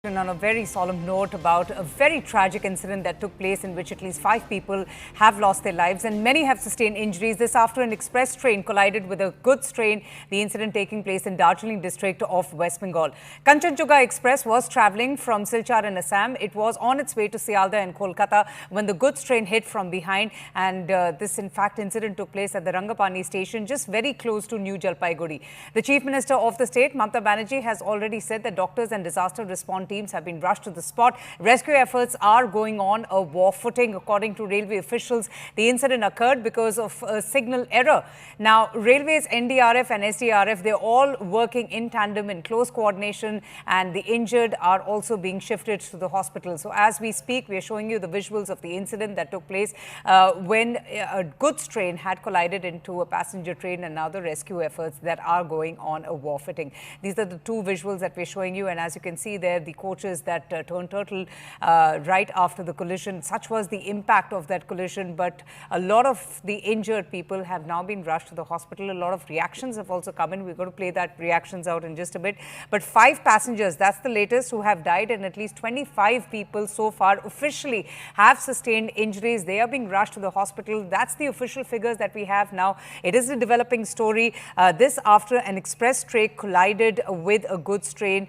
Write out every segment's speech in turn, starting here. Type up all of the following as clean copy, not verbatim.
On a very solemn note about a very tragic incident that took place in which at least 5 people have lost their lives and many have sustained injuries. This after an express train collided with a goods train, the incident taking place in Darjeeling district of West Bengal. Kanchenjunga Express was travelling from Silchar in Assam. It was on its way to Sialdah in Kolkata when the goods train hit from behind, and this in fact incident took place at the Rangapani station just very close to New Jalpaiguri. The Chief Minister of the state, Mamata Banerjee, has already said that doctors and disaster response teams have been rushed to the spot. Rescue efforts are going on a war footing. According to railway officials, the incident occurred because of a signal error. Now, Railways, NDRF and SDRF, they're all working in tandem in close coordination, and the injured are also being shifted to the hospital. So as we speak, we are showing you the visuals of the incident that took place when a goods train had collided into a passenger train, and now the rescue efforts that are going on a war footing. These are the two visuals that we're showing you, and as you can see there, the coaches that turned turtle right after the collision. Such was the impact of that collision, but a lot of the injured people have now been rushed to the hospital. A lot of reactions have also come in. We're going to play that reactions out in just a bit. But 5 passengers, that's the latest, who have died, and at least 25 people so far officially have sustained injuries. They are being rushed to the hospital. That's the official figures that we have now. It is a developing story. This after an express train collided with a goods train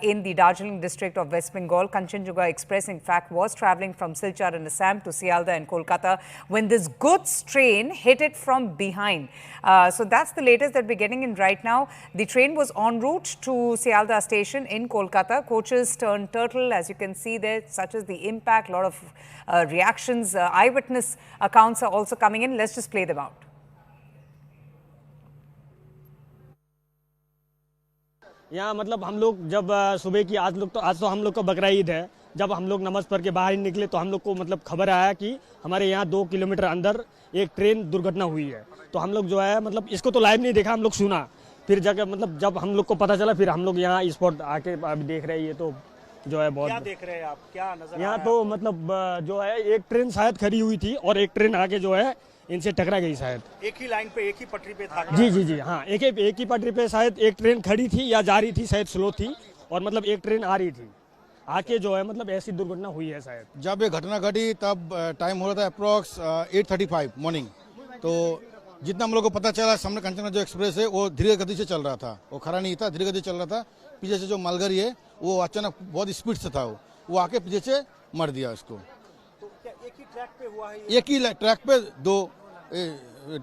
in the Darjeeling district of West Bengal. Kanchenjunga Express, in fact, was travelling from Silchar in Assam to Sialdah in Kolkata when this goods train hit it from behind. So that's the latest that we're getting in right now. The train was en route to Sialdah station in Kolkata. Coaches turned turtle, as you can see there, such as the impact. A lot of reactions. Eyewitness accounts are also coming in. Let's just play them out. यहाँ मतलब हम लोग जब सुबह की आज तो हम लोग का बकरा ईद है। जब हम लोग नमाज पढ़ के बाहर निकले तो हम लोग को मतलब खबर आया कि हमारे यहाँ 2 किलोमीटर अंदर एक ट्रेन दुर्घटना हुई है। तो हम लोग जो है मतलब इसको तो लाइव नहीं देखा, हम लोग सुना। फिर जगह मतलब जब हम लोग को पता चला, फिर हम लोग यहाँ स्पॉट आके अभी देख रहे हैं। ये तो जो है बहुत क्या देख रहे हैं आप, क्या नजर यहाँ तो मतलब जो है एक ट्रेन शायद खड़ी हुई थी और एक ट्रेन आके जो है इनसे टकरा गई शायद। एक ही लाइन पे, एक ही पटरी पे था? जी हाँ, एक ही पटरी पे शायद एक ट्रेन खड़ी थी या जा रही थी, शायद स्लो थी, और मतलब एक ट्रेन आ रही थी आके जो है मतलब ऐसी दुर्घटना हुई है शायद। जब ये घटना घटी तब टाइम हो रहा था अप्रॉक्स 8:35 मॉर्निंग। तो जितना हम लोग को पता चला, सामने कंचना जो एक्सप्रेस है वो धीरे गति से चल रहा था, वो खड़ा नहीं था, धीरे गति चल रहा था। पीछे से जो मालगाड़ी है वो अचानक बहुत स्पीड से था, वो आके पीछे से मर दिया उसको। तो क्या एक ही ट्रैक पे हुआ है? एक ही ट्रैक पे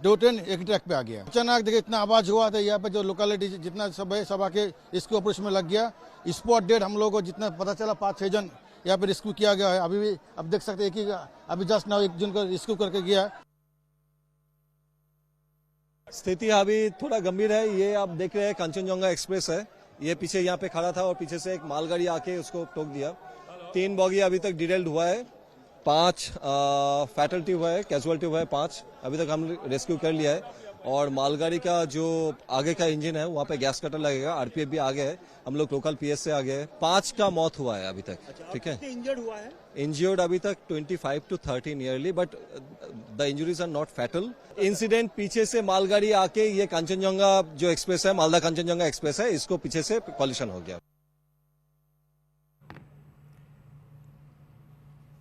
दो ट्रेन एक ही ट्रैक पे आ गया। अचानक देखिए इतना आवाज हुआ था, यहाँ पे जो लोकेलिटी जितना सब है सब आके इसके ऑपरेशन में लग गया। स्पॉट डेड हम लोग को जितना पता चला 5-6 जन यहाँ पे रेस्क्यू किया गया है। अभी भी अब देख सकते हैं कि अभी जस्ट नाउ एक जन को रेस्क्यू करके गया। स्थिति अभी थोड़ा गंभीर है। ये आप देख रहे हैं कंचनजंगा एक्सप्रेस है, ये पीछे यहाँ पे खड़ा था और पीछे से एक मालगाड़ी आके उसको ठोक दिया। 3 बॉगी अभी तक डिटेल्ड हुआ है, 5 फैटलिटी हुआ है, कैजुअलिटी हुआ है 5। अभी तक हम रेस्क्यू कर लिया है। और मालगाड़ी का जो आगे का इंजन है वहाँ पे गैस कटर लगेगा। आरपीएफ भी आगे है, हम लोग लोकल पीएस से आगे है। 5 का मौत हुआ है अभी तक। ठीक है, इंजर्ड हुआ है? इंजर्ड अभी तक 25 to 30 nearly, but the injuries are not fatal. Incident पीछे से मालगाड़ी आके ये कंचनजंगा जो एक्सप्रेस है, मालदा कंचनजंगा एक्सप्रेस है, इसको पीछे से कॉलिशन हो गया।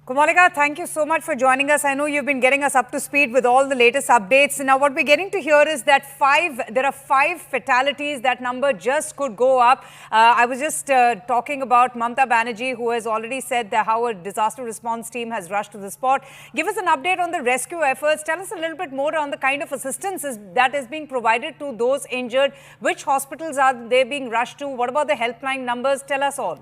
Kumalika, thank you so much for joining us. I know you've been getting us up to speed with all the latest updates. Now, what we're getting to hear is that there are 5 fatalities. That number just could go up. I was just talking about Mamata Banerjee, who has already said that how a disaster response team has rushed to the spot. Give us an update on the rescue efforts. Tell us a little bit more on the kind of assistance that is being provided to those injured. Which hospitals are they being rushed to? What about the helpline numbers? Tell us all.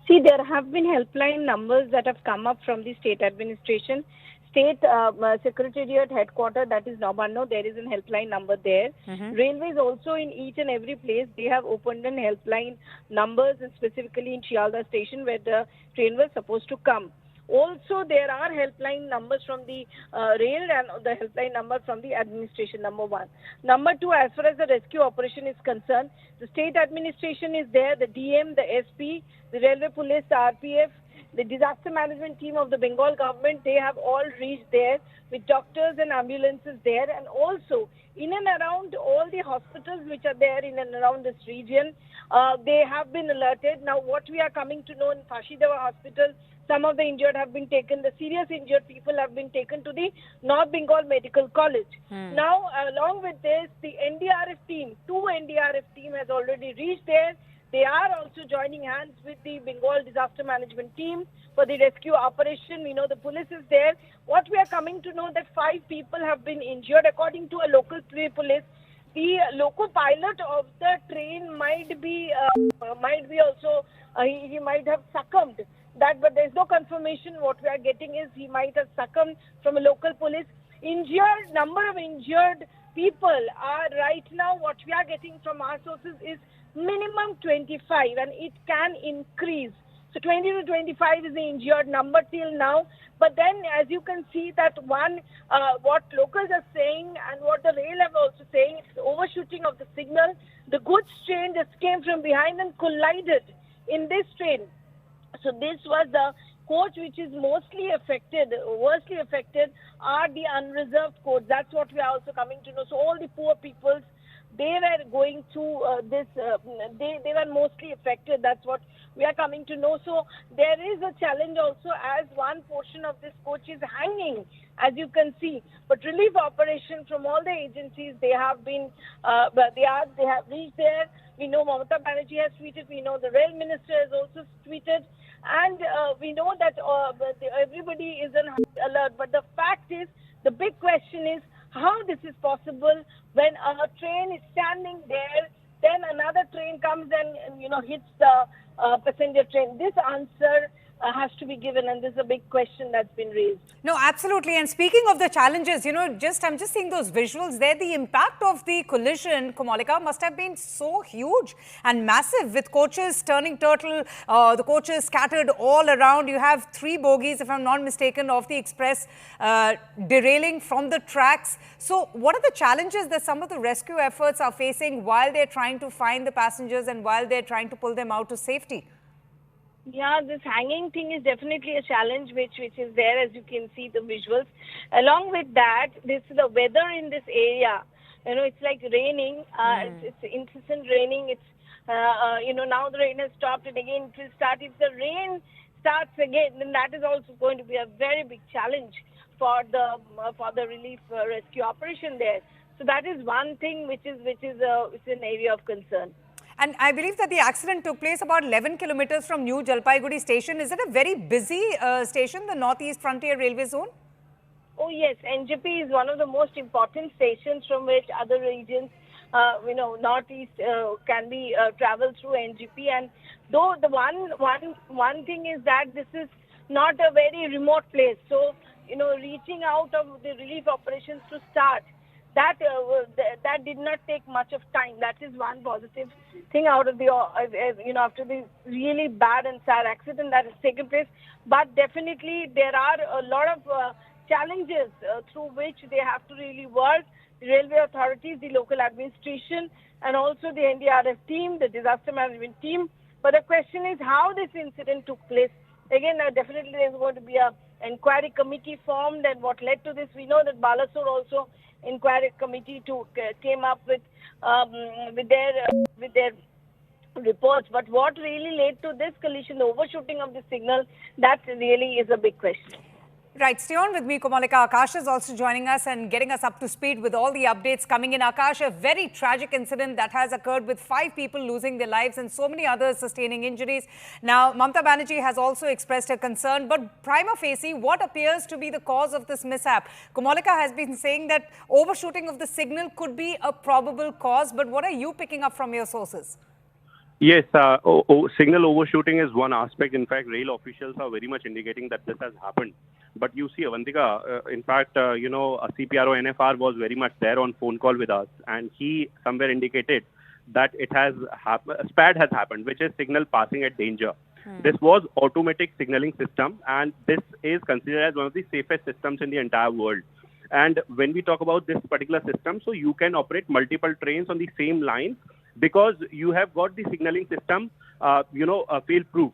See, there have been helpline numbers that have come up from the state administration. State Secretariat headquarters, that is Nabarno, there is a helpline number there. Railways also, in each and every place, they have opened an helpline numbers, and specifically in Sialdah station where the train was supposed to come. Also, there are helpline numbers from the rail and the helpline number from the administration, number 1. Number 2, as far as the rescue operation is concerned, the state administration is there, the DM, the SP, the railway police, the RPF, The disaster management team of the Bengal government, they have all reached there with doctors and ambulances there, and also in and around all the hospitals which are there in and around this region, they have been alerted. Now, what we are coming to know in Fashidawa Hospital, some of the injured have been taken, the serious injured people have been taken to the North Bengal Medical College. Now, along with this, the NDRF team, 2 NDRF team has already reached there. They are also joining hands with the Bengal disaster management team for the rescue operation. We know the police is there. What we are coming to know that 5 people have been injured. According to a local police, the local pilot of the train might be also he might have succumbed. But there's no confirmation. What we are getting is he might have succumbed from a local police. Number of injured people are right now, what we are getting from our sources is minimum 25, and it can increase. So 20 to 25 is the injured number till now. But then, as you can see, that what locals are saying and what the rail are also saying, it's overshooting of the signal. The goods train just came from behind and collided in this train. So this was the coach which is worstly affected are the unreserved coach. That's what we are also coming to know. So all the poor peoples, they were going through this, they were mostly affected. That's what we are coming to know. So there is a challenge also, as one portion of this coach is hanging, as you can see. But relief operation from all the agencies, they have been, they have reached there. We know Mamata Banerjee has tweeted. We know the rail minister has also tweeted. And we know that everybody is on alert. But the fact is, the big question is how this is possible when a train is standing there, then another train comes and hits the passenger train. This answer has to be given, and this is a big question that's been raised. No, absolutely. And speaking of the challenges, I'm just seeing those visuals there. The impact of the collision, Komalika, must have been so huge and massive, with coaches turning turtle, the coaches scattered all around. You have 3 bogies, if I'm not mistaken, of the express derailing from the tracks. So what are the challenges that some of the rescue efforts are facing while they're trying to find the passengers and while they're trying to pull them out to safety? Yeah, this hanging thing is definitely a challenge which is there, as you can see the visuals. Along with that, this the weather in this area. It's like raining. It's incessant raining. It's now the rain has stopped, and again it will start. If the rain starts again, then that is also going to be a very big challenge for the relief rescue operation there. So that is one thing which is an area of concern. And I believe that the accident took place about 11 kilometers from New Jalpaiguri station. Is it a very busy station, the Northeast Frontier Railway Zone? Oh yes, NJP is one of the most important stations from which other regions, Northeast can be traveled through NJP. And though the one thing is that this is not a very remote place, so reaching out of the relief operations to start, that did not take much of time. That is one positive thing out of the after the really bad and sad accident that has taken place. But definitely there are a lot of challenges through which they have to really work. The railway authorities, the local administration, and also the NDRF team, the disaster management team. But the question is how this incident took place. Again, definitely there is going to be an inquiry committee formed, and what led to this. We know that Balasore also inquiry committee came up with their reports. But what really led to this collision, the overshooting of the signal, that really is a big question. Right, stay on with me, Komalika. Akash is also joining us and getting us up to speed with all the updates coming in. Akash, a very tragic incident that has occurred with 5 people losing their lives and so many others sustaining injuries. Now, Mamata Banerjee has also expressed her concern, but prima facie, what appears to be the cause of this mishap? Komalika has been saying that overshooting of the signal could be a probable cause, but what are you picking up from your sources? Yes, signal overshooting is one aspect. In fact, rail officials are very much indicating that this has happened. But you see, Avantika, in fact, a CPRO NFR was very much there on phone call with us, and he somewhere indicated that it has SPAD has happened, which is signal passing at danger. This was automatic signaling system, and this is considered as one of the safest systems in the entire world. And when we talk about this particular system, so you can operate multiple trains on the same line, because you have got the signaling system, fail-proof.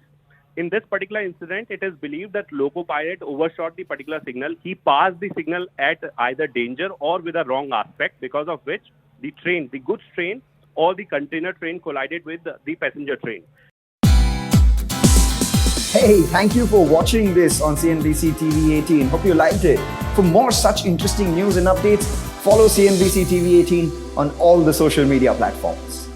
In this particular incident, it is believed that loco pilot overshot the particular signal. He passed the signal at either danger or with a wrong aspect, because of which the train, the goods train or the container train collided with the passenger train. Hey, thank you for watching this on CNBC TV 18. Hope you liked it. For more such interesting news and updates, follow CNBC TV 18 on all the social media platforms.